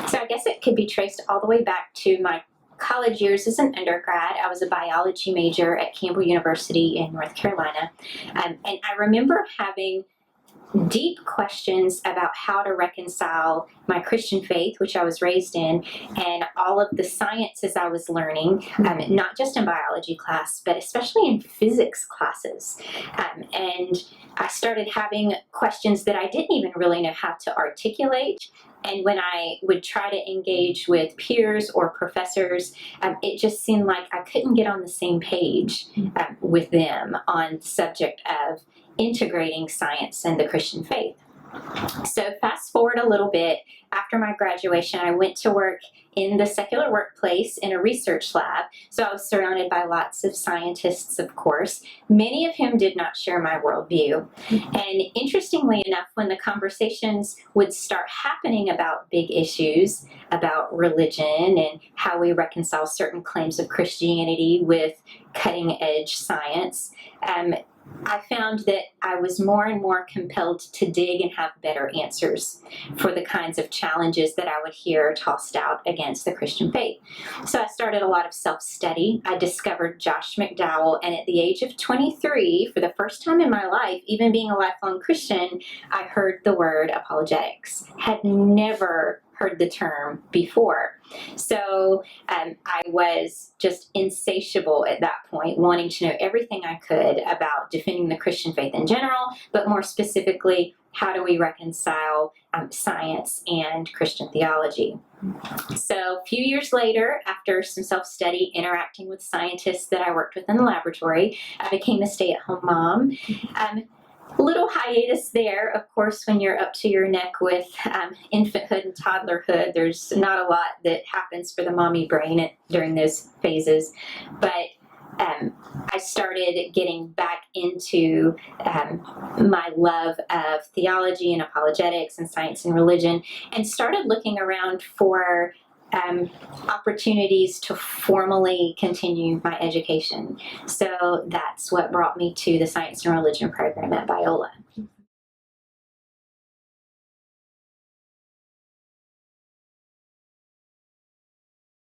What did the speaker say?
So I guess it could be traced all the way back to my college years as an undergrad. I was a biology major at Campbell University in North Carolina. And I remember having deep questions about how to reconcile my Christian faith, which I was raised in, and all of the sciences I was learning, not just in biology class, but especially in physics classes. And I started having questions that I didn't even really know how to articulate. And when I would try to engage with peers or professors, it just seemed like I couldn't get on the same page with them on the subject of integrating science and the Christian faith. So fast forward a little bit, after my graduation, I went to work in the secular workplace in a research lab. So I was surrounded by lots of scientists, of course, many of whom did not share my worldview. And interestingly enough, when the conversations would start happening about big issues, about religion and how we reconcile certain claims of Christianity with cutting edge science, I found that I was more and more compelled to dig and have better answers for the kinds of challenges that I would hear tossed out against the Christian faith. So I started a lot of self-study. I discovered Josh McDowell, and at the age of 23, for the first time in my life, even being a lifelong Christian, I heard the word apologetics. Had never heard the term before. So I was just insatiable at that point, wanting to know everything I could about defending the Christian faith in general, but more specifically, how do we reconcile science and Christian theology? So a few years later, after some self-study, interacting with scientists that I worked with in the laboratory, I became a stay-at-home mom. Little hiatus there, of course, when you're up to your neck with infanthood and toddlerhood. There's not a lot that happens for the mommy brain during those phases. But I started getting back into my love of theology and apologetics and science and religion, and started looking around for opportunities to formally continue my education. So that's what brought me to the Science and Religion program at Biola.